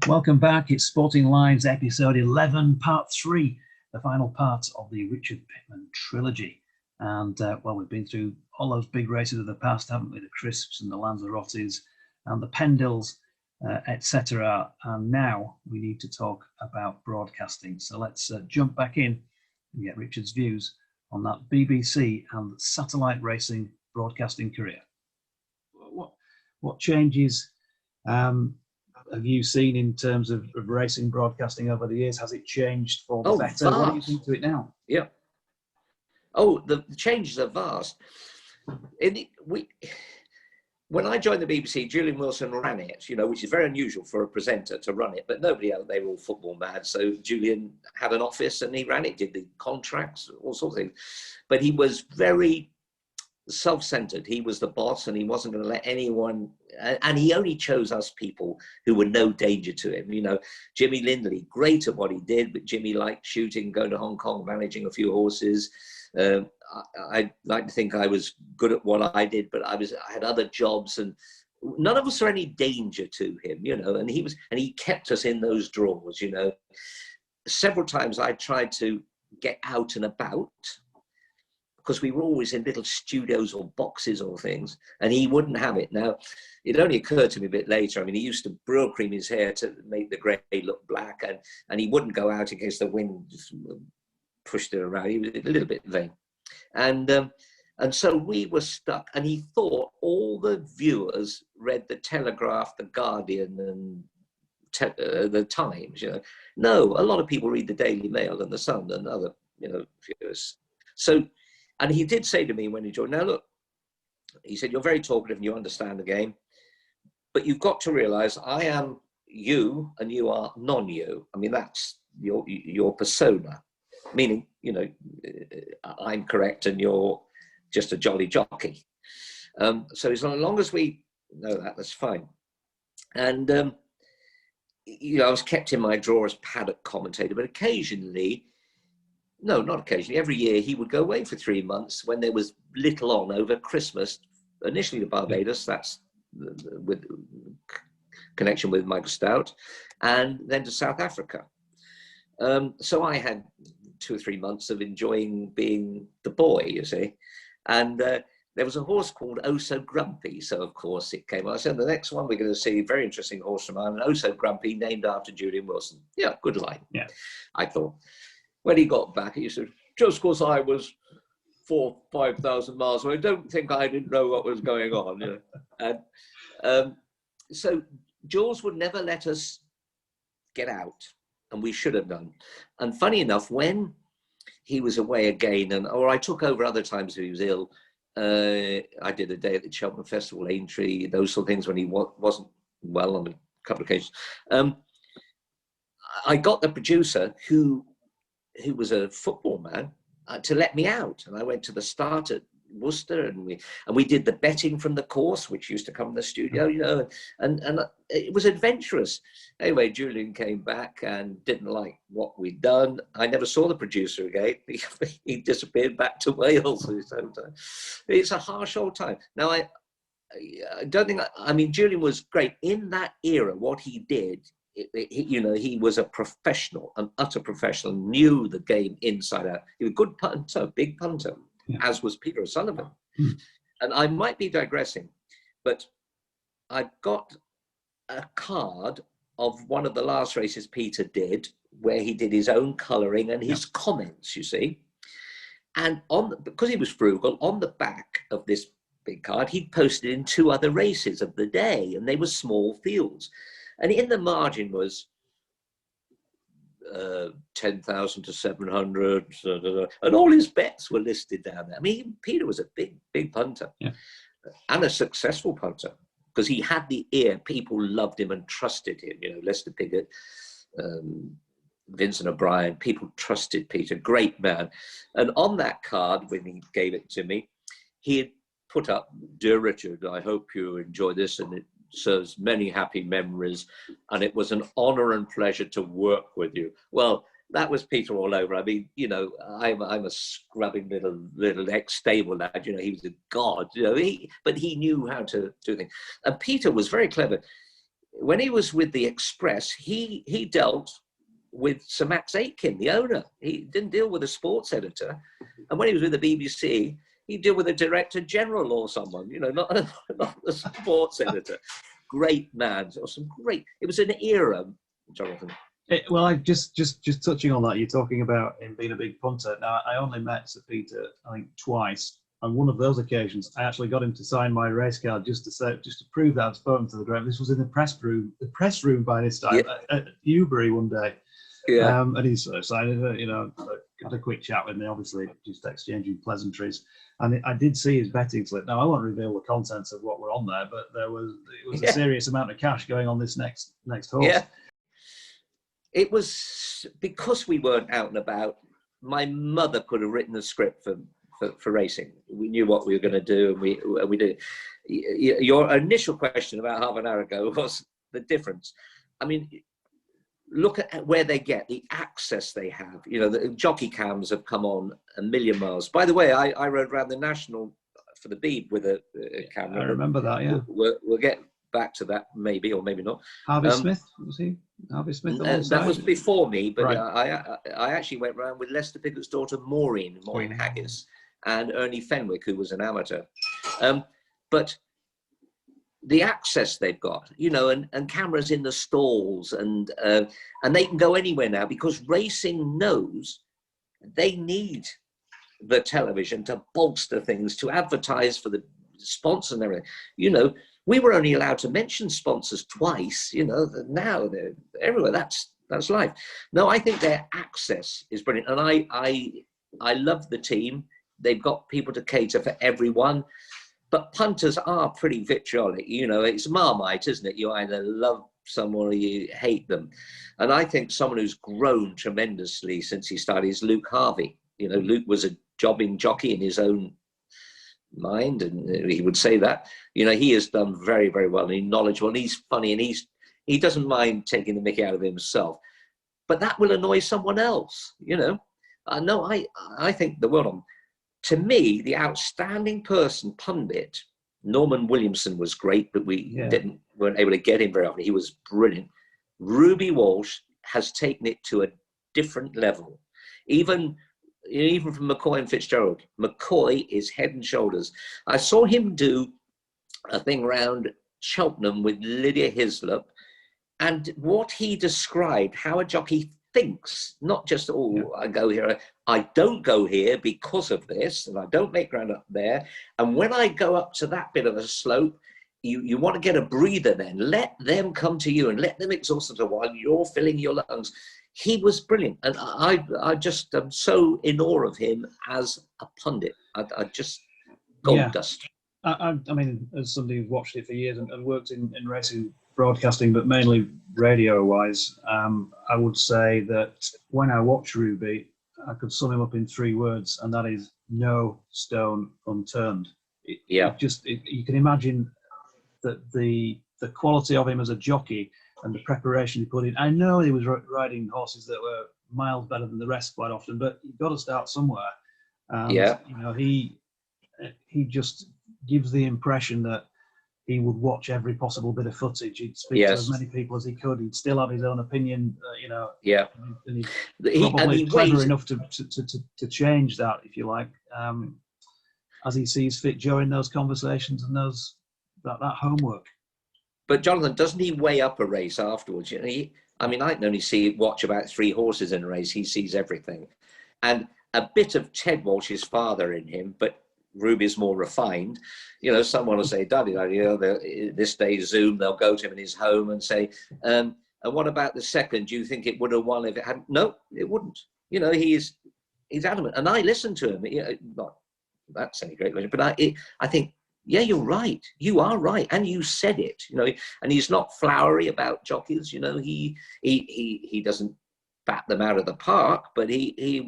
Welcome back. It's Sporting Lives episode 11, part 3, the final part of the Richard Pitman trilogy. And, well, we've been through all those big races of the past, haven't we? The Crisps and the Lanzarottis and the Pendles, etc. And now we need to talk about broadcasting. So let's jump back in and get Richard's views on that BBC and satellite racing broadcasting career. What changes have you seen in terms of racing broadcasting over the years? Has it changed for the better? Vast. What do you think to it now? Yeah. Oh, the changes are vast. When I joined the BBC, Julian Wilson ran it, which is very unusual for a presenter to run it, but nobody else, they were all football mad. So Julian had an office and he ran it, did the contracts, all sorts of things. But he was very self-centered. He was the boss and he wasn't going to let anyone, and he only chose us people who were no danger to him. Jimmy Lindley, great at what he did, but Jimmy liked shooting, going to Hong Kong, managing a few horses. I like to think I was good at what I did, but I had other jobs, and none of us were any danger to him, and he kept us in those drawers. Several times I tried to get out and about, because we were always in little studios or boxes or things, and he wouldn't have it. Now, it only occurred to me a bit later. I mean, he used to Brill-cream his hair to make the grey look black, and he wouldn't go out in case the wind just pushed it around. He was a little bit vain. And so we were stuck, and he thought all the viewers read the Telegraph, the Guardian, and the Times. No, a lot of people read the Daily Mail and the Sun and other, viewers. So, and he did say to me when he joined, now look, he said, you're very talkative and you understand the game, but you've got to realize I am you and you are non-you. I mean, that's your persona, meaning, I'm correct and you're just a jolly jockey. So as long as we know that, that's fine. And, I was kept in my drawer as paddock commentator, but occasionally, no, not occasionally, every year he would go away for 3 months when there was little on over Christmas, initially to Barbados, that's with connection with Michael Stout, and then to South Africa. So I had 2 or 3 months of enjoying being the boy, you see. And there was a horse called Oh So Grumpy. So, of course, it came. I said, the next one we're going to see, a very interesting horse from Ireland, Oh So Grumpy, named after Julian Wilson. Yeah, good line. Yeah, I thought. When he got back, he said, just because I was 4,000 or 5,000 miles away, don't think I didn't know what was going on. And so Jules would never let us get out, and we should have done. And funny enough, when he was away again, or I took over other times when he was ill, I did a day at the Cheltenham Festival, Aintree, those sort of things when he wasn't well on a couple of occasions. I got the producer who was a football man to let me out, and I went to the start at Worcester, and we did the betting from the course, which used to come in the studio, and it was adventurous. Anyway, Julian came back and didn't like what we'd done. I never saw the producer again. He disappeared back to Wales. It's a harsh old time. Now, I don't think, I mean, Julian was great in that era. What he did, he was a professional, an utter professional, knew the game inside out. He was a good punter, big punter, as was Peter O'Sullivan. And I might be digressing, but I got a card of one of the last races Peter did, where he did his own colouring and his comments, you see. And because he was frugal, on the back of this big card, he'd posted in 2 other races of the day, and they were small fields. And in the margin was 10,000 to 700, and all his bets were listed down there. I mean, Peter was a big punter, and a successful punter, because he had the ear. People loved him and trusted him. Lester Piggott, Vincent O'Brien, people trusted Peter, great man. And on that card, when he gave it to me, he had put up, "Dear Richard, I hope you enjoy this, and it serves many happy memories, and it was an honor and pleasure to work with you." Well, that was Peter all over. I mean, I'm a scrubbing little ex-stable lad. He was a god. But he knew how to do things. And Peter was very clever. when he was with the Express, he dealt with Sir Max Aitken, the owner. He didn't deal with a sports editor. And when he was with the BBC, he'd deal with a director general or someone, you know, not a sports editor. Great man. It was an era, Jonathan. Well, I just touching on that, you're talking about him being a big punter. Now, I only met Sir Peter, I think, twice. On one of those occasions, I actually got him to sign my race card just to prove that I'd spoken to the driver. This was in the press room by this time at Newbury one day. Yeah. And he sort of signed it, you know, had a quick chat with me, obviously, just exchanging pleasantries. And I did see his betting slip. Now, I won't reveal the contents of what were on there, but it was a serious amount of cash going on this next horse. Yeah. It was because we weren't out and about. My mother could have written a script for racing. We knew what we were going to do, and we did. Your initial question about half an hour ago was the difference. I mean, look at where they get the access they have. You know, the jockey cams have come on a million miles. By the way, I rode around the National for the Beeb with a camera. I remember that. Yeah, we'll get back to that maybe or maybe not. Harvey Smith, was he? Harvey Smith. That was before me, but right. I actually went around with Lester Pickett's daughter Maureen Haggis, and Ernie Fenwick, who was an amateur. But the access they've got, you know, and cameras in the stalls, and they can go anywhere now because racing knows they need the television to bolster things, to advertise for the sponsors and everything. You know, we were only allowed to mention sponsors twice, you know, now they're everywhere. That's life. No, I think their access is brilliant. And I love the team. They've got people to cater for everyone. But punters are pretty vitriolic. You know, it's Marmite, isn't it? You either love someone or you hate them. And I think someone who's grown tremendously since he started is Luke Harvey. You know, Luke was a jobbing jockey in his own mind, and he would say that. You know, he has done very, very well, and he's knowledgeable, and he's funny, and he doesn't mind taking the mickey out of himself. But that will annoy someone else, you know. No, I think the world on. To me, the outstanding person, pundit, Norman Williamson was great, but we weren't able to get him very often. He was brilliant. Ruby Walsh has taken it to a different level. Even from McCoy and Fitzgerald, McCoy is head and shoulders. I saw him do a thing around Cheltenham with Lydia Hislop, and what he described, how a jockey thinks, not just, I go here, I don't go here because of this, and I don't make ground up there. And when I go up to that bit of a slope, you want to get a breather then. Let them come to you and let them exhaust themselves while you're filling your lungs. He was brilliant. And I just am so in awe of him as a pundit. I just gold dust. I mean, as somebody who's watched it for years and worked in racing broadcasting, but mainly radio-wise, I would say that when I watch Ruby, I could sum him up in 3 words, and that is no stone unturned. You can imagine that the quality of him as a jockey and the preparation he put in. I know he was riding horses that were miles better than the rest quite often, but you've got to start somewhere. You know, he just gives the impression that he would watch every possible bit of footage. He'd speak to as many people as he could. He'd still have his own opinion, you know. Yeah. And he's probably clever enough to change that, if you like, as he sees fit during those conversations and that homework. But Jonathan, doesn't he weigh up a race afterwards? You know, I can only watch about 3 horses in a race. He sees everything. And a bit of Ted Walsh's father in him, but Ruby's more refined. You know, someone will say, Daddy, you know, this day's Zoom, they'll go to him in his home and say, and what about the second? Do you think it would have won if it hadn't? No, it wouldn't. You know, he's adamant. And I listen to him. You know, not that's any great question, but I think, yeah, you're right. You are right. And you said it, you know, and he's not flowery about jockeys. You know, he doesn't bat them out of the park, but he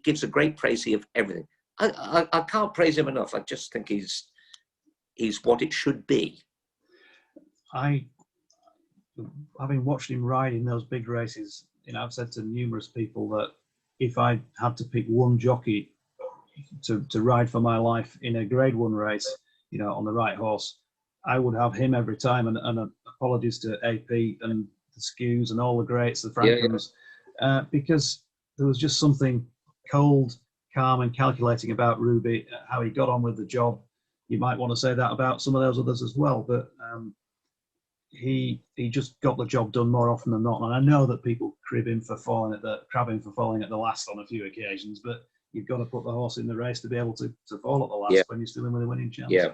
gives a great praise of everything. I can't praise him enough. I just think he's what it should be. Having watched him ride in those big races, you know, I've said to numerous people that if I had to pick one jockey to ride for my life in a Grade 1 race, you know, on the right horse, I would have him every time, and apologies to AP and the Skews and all the greats, the Frankhams, because there was just something cold, calm, and calculating about Ruby, how he got on with the job. You might want to say that about some of those others as well, but he just got the job done more often than not. And I know that people crab him for falling at the last on a few occasions, but you've got to put the horse in the race to be able to fall at the last when you're still in with a winning chance. Yeah.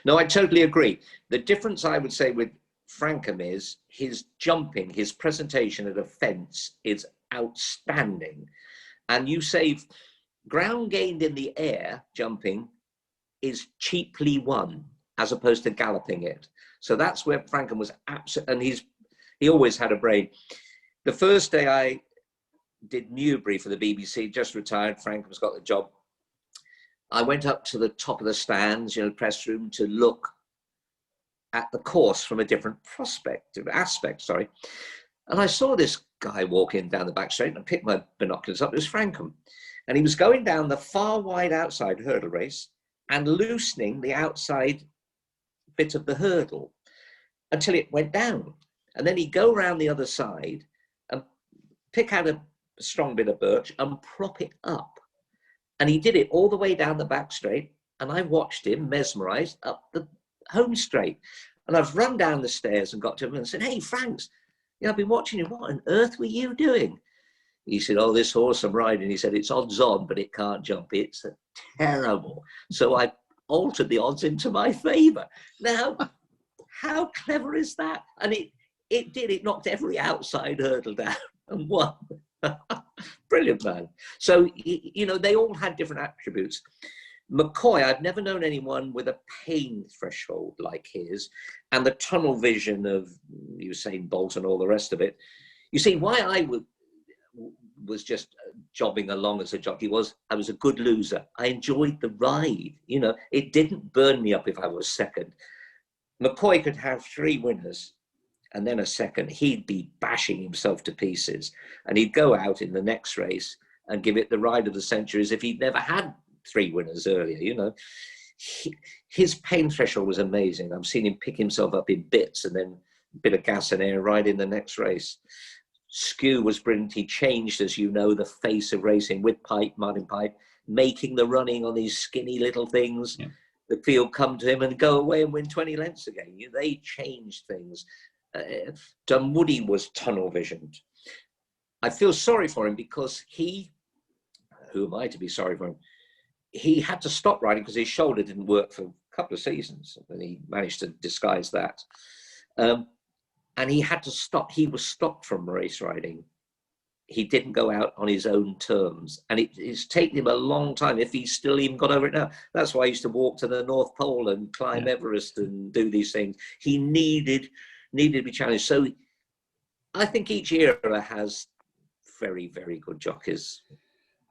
No, I totally agree. The difference I would say with Frankham is his jumping, his presentation at a fence is outstanding. And you say ground gained in the air jumping is cheaply won as opposed to galloping it. So that's where Frankham was absolutely, and he always had a brain. The first day I did Newbury for the BBC, just retired, Frankham's got the job. I went up to the top of the stands, press room, to look at the course from a different aspect. And I saw this guy walking down the back straight, and I picked my binoculars up. It was Frankham. And he was going down the far wide outside hurdle race and loosening the outside bit of the hurdle until it went down. And then he'd go around the other side and pick out a strong bit of birch and prop it up. And he did it all the way down the back straight. And I watched him mesmerized up the home straight. And I've run down the stairs and got to him and said, "Hey, Franks, I've been watching you. What on earth were you doing?" He said, "Oh, this horse I'm riding," he said, "it's odds on, but it can't jump. It's terrible." So I altered the odds into my favor. Now, how clever is that? And it did. It knocked every outside hurdle down and won. Brilliant, man. So, they all had different attributes. McCoy, I've never known anyone with a pain threshold like his, and the tunnel vision of Usain Bolt and all the rest of it. You see, why I was just jobbing along as a jockey was I was a good loser. I enjoyed the ride. It didn't burn me up if I was second. McCoy could have 3 winners and then a second. He'd be bashing himself to pieces, and he'd go out in the next race and give it the ride of the century as if he'd never had 3 winners earlier. His pain threshold was amazing. I've seen him pick himself up in bits and then a bit of gas and air right in the next race. Skew was brilliant. He changed, as you know, the face of racing with Martin Pipe, making the running on these skinny little things. Yeah. The field come to him and go away and win 20 lengths again. They changed things. Dunwoody was tunnel visioned. I feel sorry for him because who am I to be sorry for him? He had to stop riding because his shoulder didn't work for a couple of seasons, and he managed to disguise that. And he had to stop. He was stopped from race riding. He didn't go out on his own terms. And it's taken him a long time, if he's still even got over it now. That's why I used to walk to the North Pole and climb Everest and do these things. He needed to be challenged. So I think each era has very, very good jockeys.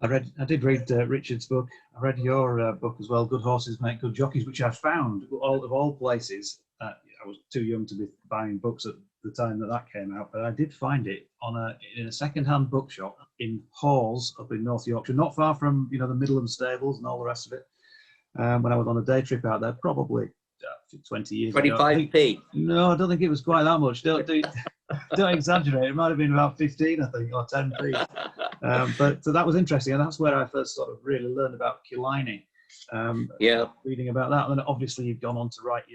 I did read Richard's book. I read your book as well, Good Horses Make Good Jockeys, which I found, of all places, I was too young to be buying books at the time that came out, but I did find it in a second-hand bookshop in Hawes up in North Yorkshire, not far from the Midland stables and all the rest of it. When I was on a day trip out there, probably 20 years 25p. No, I don't think it was quite that much. Don't exaggerate. It might have been about 15, I think, or 10p. But so that was interesting, and that's where I first sort of really learned about Killiney. Reading about that, and then obviously you've gone on to write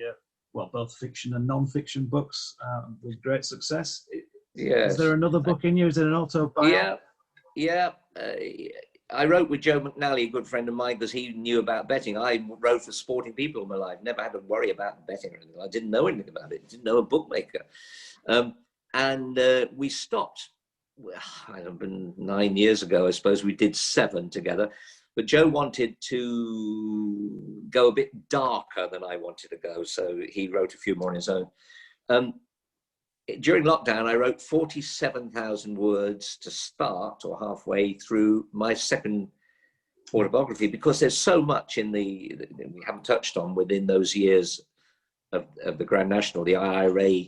both fiction and non-fiction books with great success. Yes. Is there another book in you? Is it an autobiography? Yeah. I wrote with Joe McNally, a good friend of mine, because he knew about betting. I wrote for Sporting People all my life, never had to worry about betting or anything. I didn't know anything about it, didn't know a bookmaker. And we stopped. I've been 9 years ago, I suppose. We did 7 together. But Joe wanted to go a bit darker than I wanted to go, so he wrote a few more on his own. During lockdown, I wrote 47,000 words to start, or halfway through my second autobiography, because there's so much we haven't touched on within those years of the Grand National, the IRA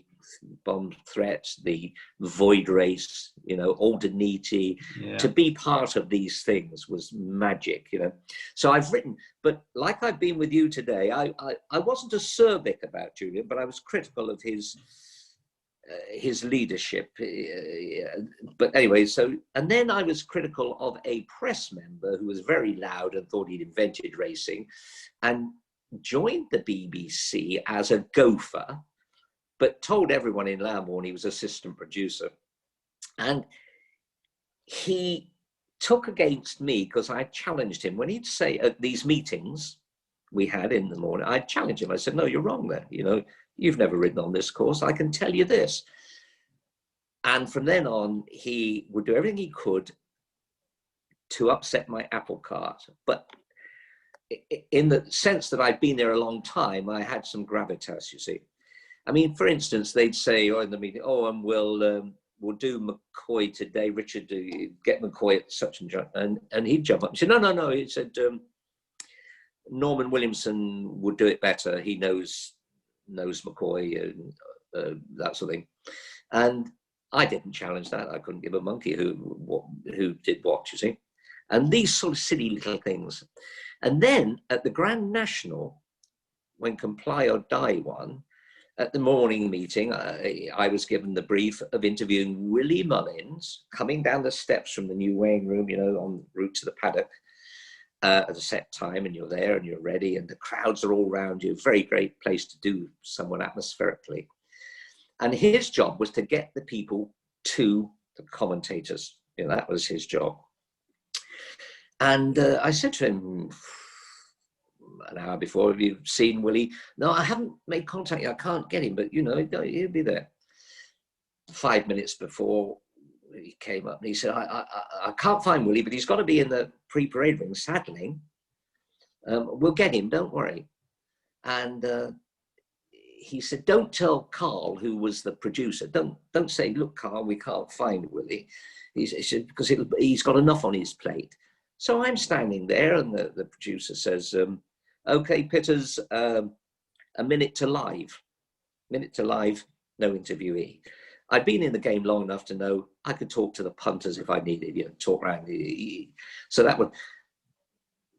bomb threats, the void race, you know, Aldeniti. Yeah. To be part of these things was magic, you know. So I've written, but like I've been with you today, I wasn't acerbic about Julian, but I was critical of his leadership. But anyway, so, and then I was critical of a press member who was very loud and thought he'd invented racing, and joined the BBC as a gopher, but told everyone in Lambourne he was assistant producer. And he took against me because I challenged him when he'd say at these meetings we had in the morning, I'd challenge him. I said, no, you're wrong there. You know, you've never ridden on this course. I can tell you this. And from then on, he would do everything he could to upset my apple cart. But in the sense that I'd been there a long time, I had some gravitas, you see. I mean, for instance, they'd say, in the meeting, and we'll do McCoy today. Richard, get McCoy at such and such. And he'd jump up and say, no. He said, Norman Williamson would do it better. He knows McCoy and that sort of thing. And I didn't challenge that. I couldn't give a monkey who did what, you see. And these sort of silly little things. And then at the Grand National, when Comply or Die won, at the morning meeting, I was given the brief of interviewing Willie Mullins, coming down the steps from the new weighing room, you know, en route to the paddock at a set time, and you're there and you're ready, and the crowds are all around you. Very great place to do someone atmospherically. And his job was to get the people to the commentators. You know, that was his job. And I said to him an hour before, have you seen Willie? No, I haven't made contact yet. I can't get him, but, you know, he'll be there. 5 minutes before, he came up and he said, I can't find Willie, but he's got to be in the pre-parade ring saddling. We'll get him, don't worry. And he said, don't tell Carl, who was the producer, don't say, look, Carl, we can't find Willie. He said, because he's got enough on his plate. So I'm standing there, and the producer says, okay, Pitters, a minute to live, no interviewee. I'd been in the game long enough to know I could talk to the punters if I needed, you know, talk around. So that would,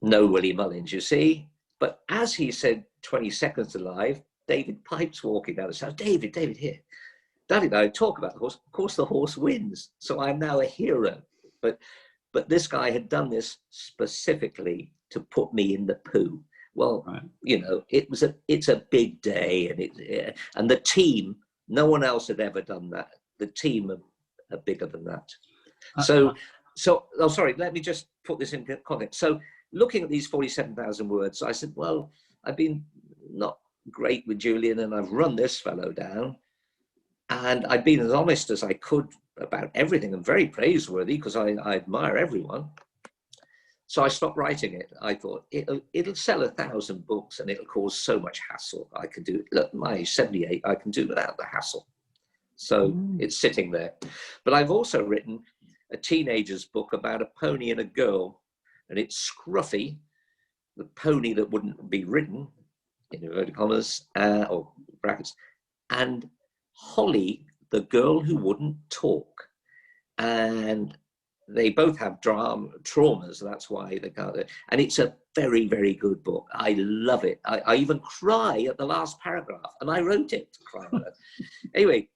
no Willie Mullins, you see. But as he said 20 seconds to live, David Pipes walking down the stairs. David, here. Daddy and I talk about the horse. Of course, the horse wins. So I'm now a hero. But this guy had done this specifically to put me in the poo. Well, right. You know, it's a big day, and the team, no one else had ever done that. The team are bigger than that. So, sorry, let me just put this in context. So looking at these 47,000 words, I said, well, I've been not great with Julian, and I've run this fellow down, and I've been as honest as I could about everything, and very praiseworthy because I admire everyone. So I stopped writing it. I thought it'll sell 1,000 books and it'll cause so much hassle. I can do it. Look, my age 78, I can do without the hassle. So it's sitting there. But I've also written a teenager's book about a pony and a girl, and it's Scruffy, the pony that wouldn't be ridden, in inverted commas, or brackets, and Holly, the girl who wouldn't talk. And they both have traumas, that's why they can't. And it's a very, very good book. I love it. I even cry at the last paragraph, and I wrote it to cry. Anyway,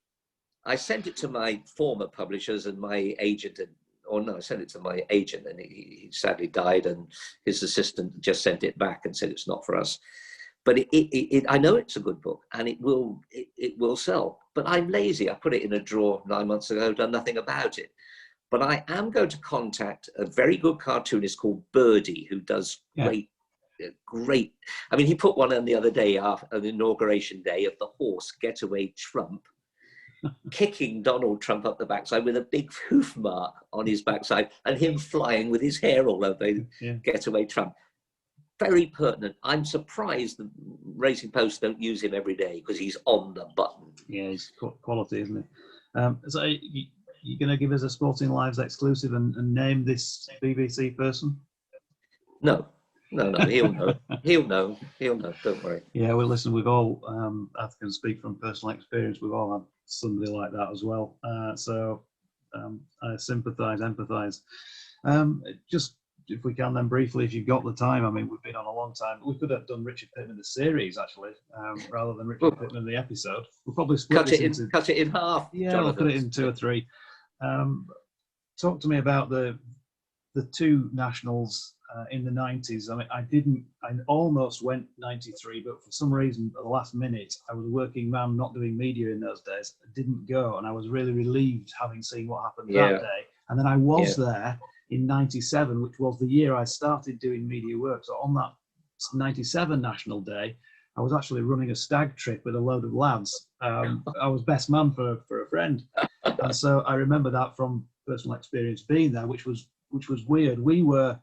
I sent it to my former publishers, and my agent, I sent it to my agent, and he sadly died, and his assistant just sent it back and said it's not for us. But I know it's a good book, and it will sell. But I'm lazy. I put it in a drawer 9 months ago, done nothing about it. But I am going to contact a very good cartoonist called Birdie, who does great. I mean, he put one on the other day after the inauguration day of the horse Getaway Trump, kicking Donald Trump up the backside with a big hoof mark on his backside, and him flying with his hair all over Getaway Trump. Very pertinent. I'm surprised the Racing Post don't use him every day because he's on the button. Yeah, he's quality, isn't it? So you're going to give us a Sporting Lives exclusive and name this BBC person? No. No, he'll know. He'll know. Don't worry. Yeah, well, listen, we've all, I can speak from personal experience, we've all had somebody like that as well. So I sympathise, empathise. Just if we can then briefly, if you've got the time, I mean, we've been on a long time. We could have done Richard Pitman the series, actually, rather than Richard Pitman the episode. We'll probably split cut it in half. Yeah, Jonathan. we'll cut it in 2 or 3. Talk to me about the 2 nationals in the 90s. I mean, I almost went 93, but for some reason, at the last minute, I was a working man not doing media in those days. I didn't go, and I was really relieved having seen what happened that day. And then I was there in 97, which was the year I started doing media work. So on that 97 National Day, I was actually running a stag trip with a load of lads. I was best man for a friend. And so I remember that from personal experience being there, which was weird. We were,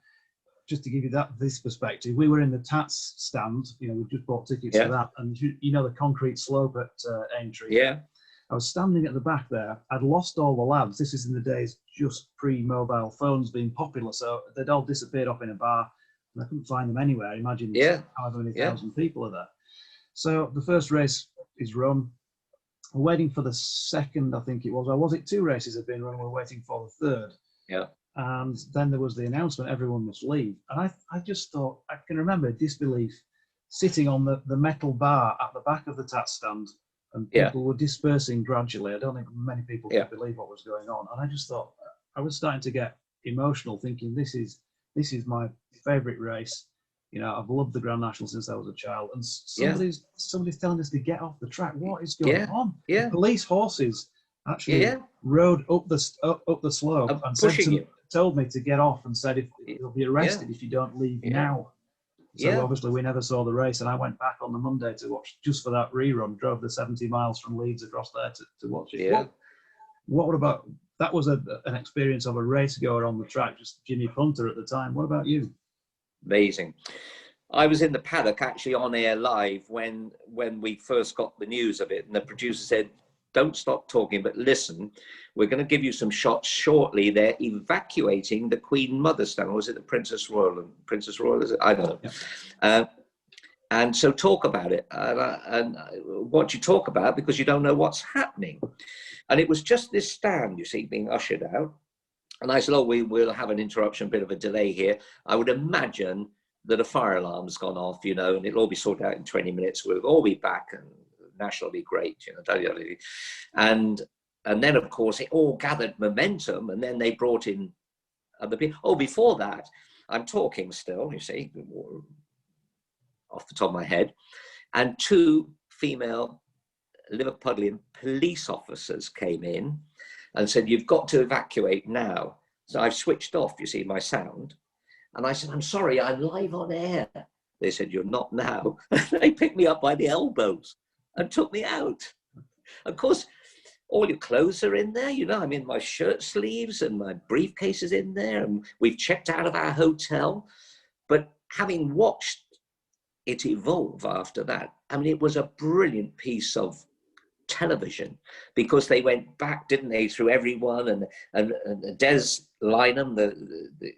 just to give you this perspective, we were in the Tats stand. You know, we just bought tickets for that, and you know the concrete slope at Aintree. Yeah. I was standing at the back there. I'd lost all the lads. This is in the days just pre-mobile phones being popular, so they'd all disappeared off in a bar, and I couldn't find them anywhere. Imagine however many thousand people are there. So the first race is run. We're waiting for the second, I think it was. Or was it 2 races had been run? We're waiting for the third. Yeah. And then there was the announcement, everyone must leave. And I just thought, I can remember disbelief, sitting on the metal bar at the back of the Tat stand, and people were dispersing gradually. I don't think many people could believe what was going on. And I just thought, I was starting to get emotional, thinking this is my favourite race. You know, I've loved the Grand National since I was a child, and somebody's telling us to get off the track. What is going on? The police horses actually rode up the slope and told me to get off, and said you'll be arrested if you don't leave now. So obviously we never saw the race, and I went back on the Monday to watch just for that rerun. Drove the 70 miles from Leeds across there to watch it. Yeah. What about that? Was an experience of a race goer on the track, just Jimmy Punter at the time. What about you? Amazing. I was in the paddock actually on air live when we first got the news of it, and the producer said, "Don't stop talking, but listen, we're going to give you some shots shortly. They're evacuating the Queen Mother stand." Or was it the Princess Royal? Princess Royal, is it? I don't know. Yeah. And so talk about it. And what you talk about, because you don't know what's happening. And it was just this stand, you see, being ushered out. And I said, "Oh, we'll have an interruption, a bit of a delay here. I would imagine that a fire alarm's gone off, you know, and it'll all be sorted out in 20 minutes. We'll all be back, and National will be great, you know." And then, of course, it all gathered momentum, and then they brought in other people. Oh, before that, I'm talking still, you see, off the top of my head, and 2 female Liverpudlian police officers came in and said, "You've got to evacuate now." So I've switched off, you see, my sound. And I said, "I'm sorry, I'm live on air." They said, "You're not now." They picked me up by the elbows and took me out. Of course, all your clothes are in there, you know, I'm in my shirt sleeves and my briefcase is in there, and we've checked out of our hotel. But having watched it evolve after that, I mean, it was a brilliant piece of television, because they went back, didn't they, through everyone, and Des Lynam, the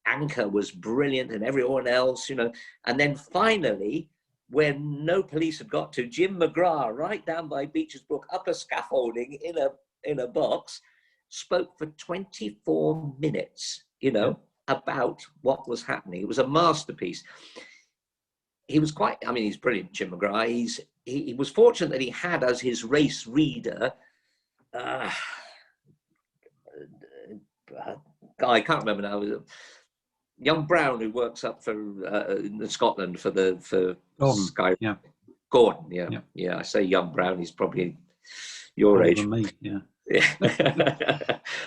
anchor, was brilliant, and everyone else, you know. And then finally, when no police had got to, Jim McGrath, right down by Beecher's Brook, up a scaffolding in a box, spoke for 24 minutes, you know, about what was happening. It was a masterpiece. He was quite, I mean, he's brilliant, Jim McGrath. He was fortunate that he had as his race reader, guy, I can't remember now, young Brown, who works up for in Scotland for Gordon. Sky. Yeah. Gordon, yeah. I say young Brown, he's probably your age. Than me, yeah.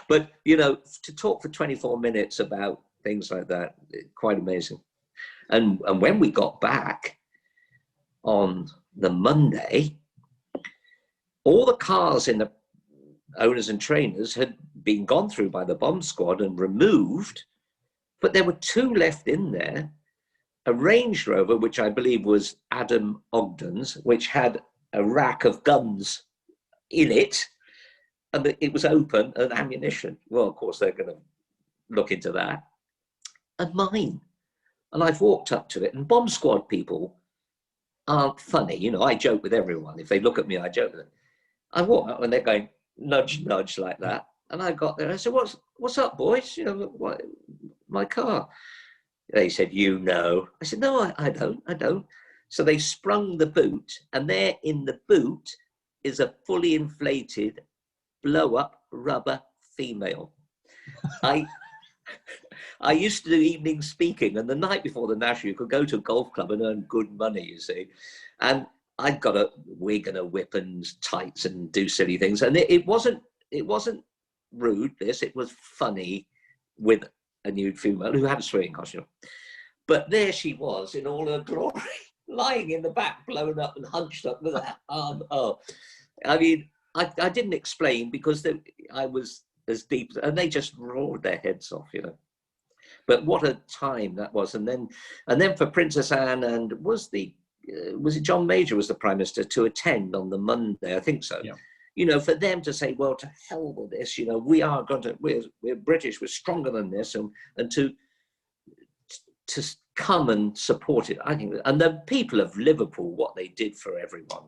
But, you know, to talk for 24 minutes about things like that, quite amazing. And when we got back on the Monday, all the cars in the owners and trainers had been gone through by the bomb squad and removed, but there were 2 left in there. A Range Rover, which I believe was Adam Ogden's, which had a rack of guns in it, and it was open, and ammunition. Well, of course, they're going to look into that. And mine. And I've walked up to it, and bomb squad people aren't funny. You know, I joke with everyone. If they look at me, I joke with them. I walk up and they're going nudge, nudge like that. And I got there and I said, what's up, boys? You know, what, my car. They said, you know. I said, no, I don't. So they sprung the boot, and there in the boot is a fully inflated blow-up rubber female. I used to do evening speaking, and the night before the National, you could go to a golf club and earn good money, you see. And I'd got a wig and a whip and tights and do silly things. And it wasn't rude, it was funny with a nude female who had a swimming costume. But there she was in all her glory, lying in the back, blown up and hunched up with that arm. Oh, I mean, I didn't explain because I was as deep, and they just roared their heads off, you know. But what a time that was. And then for Princess Anne, and was it John Major was the Prime Minister, to attend on the Monday, I think so. Yeah. You know, for them to say, well, to hell with this, you know, we're British, we're stronger than this, and to come and support it, I think. And the people of Liverpool, what they did for everyone.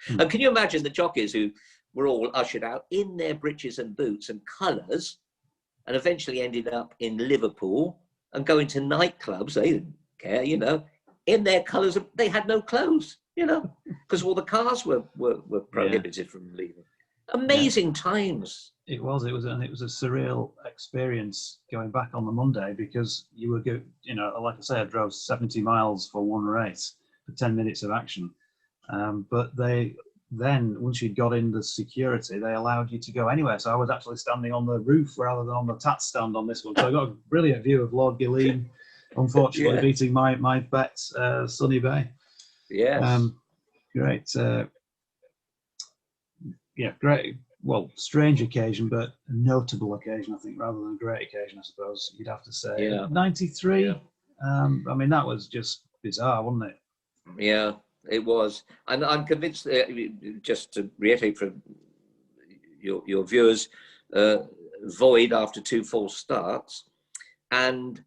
And can you imagine the jockeys who were all ushered out in their breeches and boots and colours, and eventually ended up in Liverpool and going to nightclubs? They didn't care, you know, in their colours. They had no clothes, you know, because all the cars were prohibited from leaving. Amazing times. It was, and it was a surreal experience going back on the Monday, because you were, you know, like I say, I drove 70 miles for one race for 10 minutes of action. But then once you'd got in the security, they allowed you to go anywhere. So I was actually standing on the roof rather than on the tat stand on this one. So I got a brilliant view of Lord Gilleen, unfortunately beating my bet, Sunny Bay. Yes. Great. Great. Well, strange occasion, but a notable occasion, I think, rather than a great occasion, I suppose you'd have to say. Yeah. 93. Yeah. I mean, that was just bizarre, wasn't it? Yeah, it was. And I'm convinced, just to reiterate for your viewers, Void after 2 false starts, and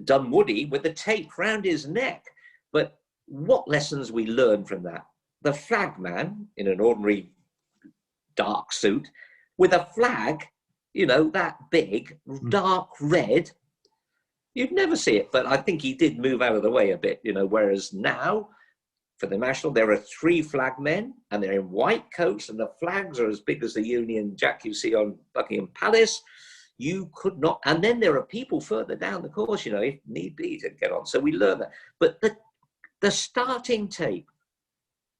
Dunwoody with the tape round his neck. But what lessons we learned from that? The flagman in an ordinary dark suit with a flag, you know, that big, dark red, you'd never see it. But I think he did move out of the way a bit, you know, whereas now for the National there are 3 flagmen, and they're in white coats, and the flags are as big as the Union Jack you see on Buckingham Palace. You could not, and then there are people further down the course, you know, if need be, to get on. So we learn that. But the starting tape,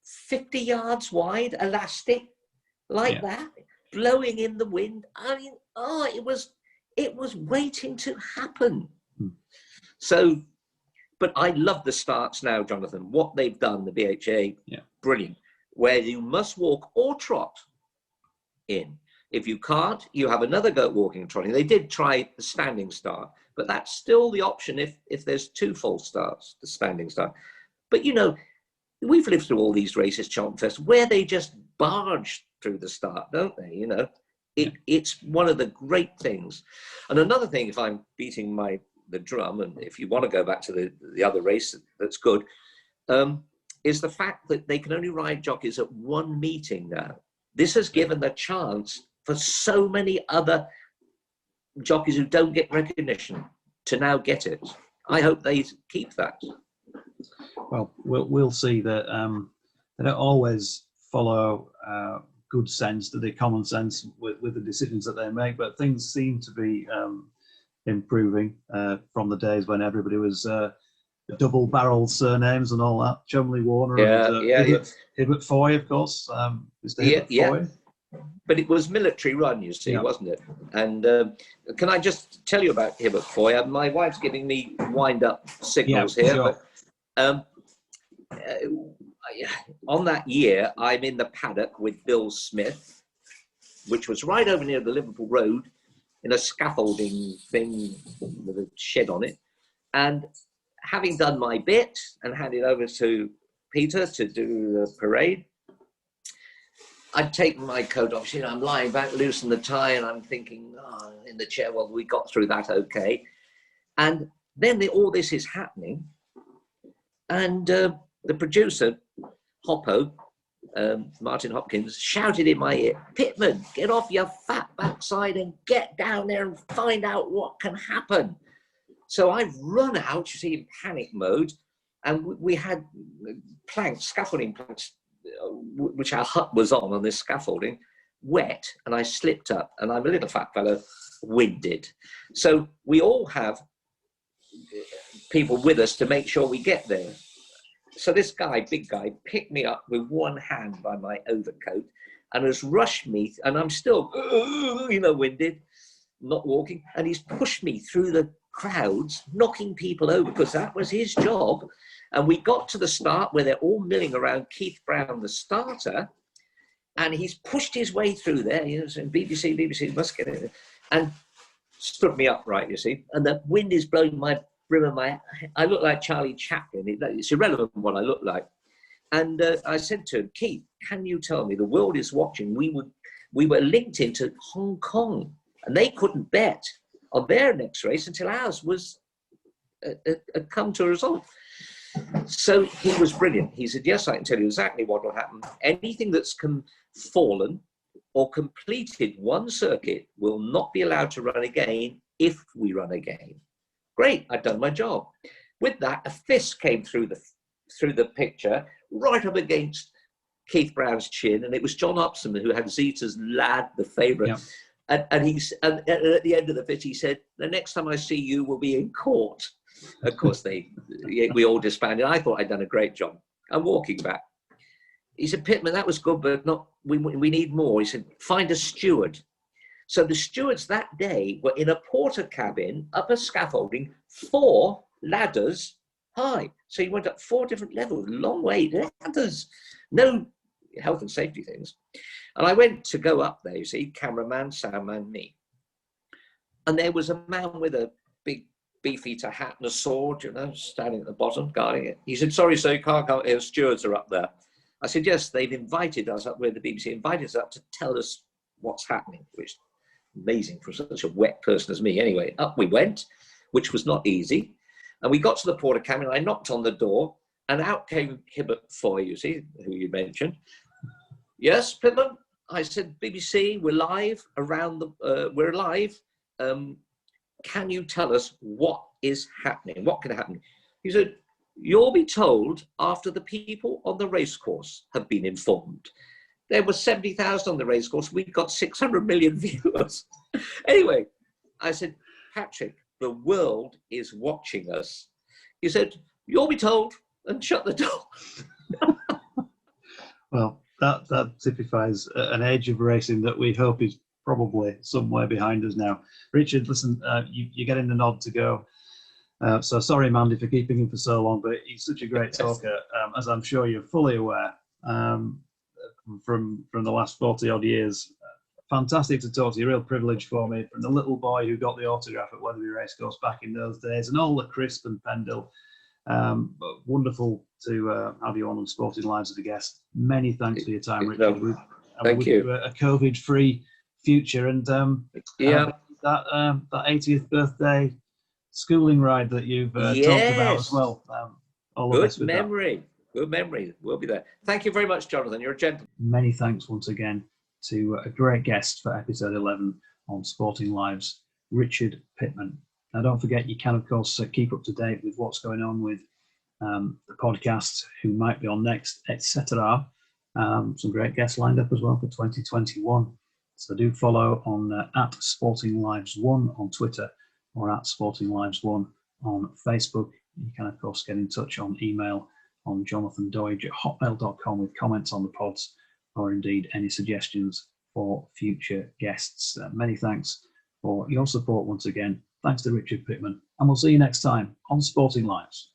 50 yards wide, elastic, like that, blowing in the wind. I mean, it was waiting to happen. So, but I love the starts now, Jonathan. What they've done, the BHA, brilliant. Where you must walk or trot in. If you can't, you have another go at walking and trotting. They did try the standing start, but that's still the option if there's 2 false starts, the standing start. But, you know, we've lived through all these races, Cheltenham Fest, where they just barge through the start, don't they? You know, it's one of the great things. And another thing, if I'm beating the drum, and if you want to go back to the other race that's good, is the fact that they can only ride jockeys at 1 meeting now. This has given the chance for so many other jockeys who don't get recognition to now get it. I hope they keep that. Well, we'll see that they don't always follow good sense, the common sense with the decisions that they make, but things seem to be improving from the days when everybody was double-barrel surnames and all that. Cholmondeley Warner and Hibbert Foy, of course. Foy. But it was military run, you see, wasn't it? And can I just tell you about Hibbert Foy? My wife's giving me wind-up signals here. Sure. But, on that year, I'm in the paddock with Bill Smith, which was right over near the Liverpool Road in a scaffolding thing with a shed on it. And having done my bit and handed over to Peter to do the parade, I'd taken my coat off. You know, I'm lying back, loosen the tie, and I'm thinking, in the chair, well, we got through that okay. And Then all this is happening, and the producer, Hoppo, Martin Hopkins, shouted in my ear, "Pitman, get off your fat backside and get down there and find out what can happen." So I've run out, you see, in panic mode, and we had planks, scaffolding planks, which our hut was on this scaffolding, wet, and I slipped up, and I'm a little fat fellow, winded. So we all have people with us to make sure we get there. So this guy, big guy, picked me up with one hand by my overcoat and has rushed me, and I'm still, winded, not walking, and he's pushed me through the crowds, knocking people over, because that was his job. And we got to the start where they're all milling around Keith Brown, the starter, and he's pushed his way through there, saying, BBC, must get it, and stood me upright, you see, and the wind is blowing my brim of my, I look like Charlie Chaplin. It's irrelevant what I look like. And I said to him, "Keith, can you tell me, the world is watching. We were linked into Hong Kong, and they couldn't bet on their next race until ours was come to a result." So he was brilliant. He said, "Yes, I can tell you exactly what will happen. Anything that's fallen or completed one circuit will not be allowed to run again if we run again." Great, I'd done my job. With that, a fist came through the picture, right up against Keith Brown's chin, and it was John Upson who had Zeta's Lad, the favourite. Yeah. And at the end of the fit, he said, "The next time I see you will be in court." Of course, we all disbanded. I thought I'd done a great job. I'm walking back. He said, "Pitman, that was good, but we need more." He said, "Find a steward." So the stewards that day were in a porter cabin, up a scaffolding, 4 ladders high. So he went up 4 different levels, long way, ladders, no health and safety things. And I went to go up there, you see, cameraman, soundman, me. And there was a man with a big beefeater hat and a sword, standing at the bottom, guarding it. He said, "Sorry, sir, you can't come here, stewards are up there." I said, "Yes, they've invited us up, where the BBC invited us up to tell us what's happening," which amazing for such a wet person as me. Anyway, up we went, which was not easy. And we got to the porter cabin. I knocked on the door, and out came Hibbert Foy, you see, who you mentioned. "Yes, Pitman?" I said, "BBC, we're live we're live. Can you tell us what is happening? What can happen?" He said, "You'll be told after the people on the racecourse have been informed." There were 70,000 on the racecourse. We got 600 million viewers. Anyway, I said, "Patrick, the world is watching us." He said, "You'll be told," and shut the door. Well, that typifies an age of racing that we hope is probably somewhere behind us now. Richard, listen, you're getting the nod to go. So sorry, Mandy, for keeping him for so long, but he's such a great talker, as I'm sure you're fully aware. From the last 40 odd years. Fantastic to talk to you, real privilege for me, from the little boy who got the autograph at Weatherby Racecourse back in those days, and all the Crisp and Pendle. Wonderful to have you on Sporting Lives as a guest. Many thanks for your time, Richard. Thank you. A COVID-free future, and that 80th birthday schooling ride that you've talked about as well. All the best with that. Good memory. We'll be there. Thank you very much, Jonathan. You're a gentleman. Many thanks once again to a great guest for episode 11 on Sporting Lives, Richard Pitman. Now, don't forget, you can, of course, keep up to date with what's going on with the podcast, who might be on next, etc. Some great guests lined up as well for 2021. So do follow on at Sporting Lives 1 on Twitter, or at Sporting Lives 1 on Facebook. You can, of course, get in touch on email on jonathandoidge@hotmail.com with comments on the pods, or indeed any suggestions for future guests. Many thanks for your support once again. Thanks to Richard Pitman, and we'll see you next time on Sporting Lives.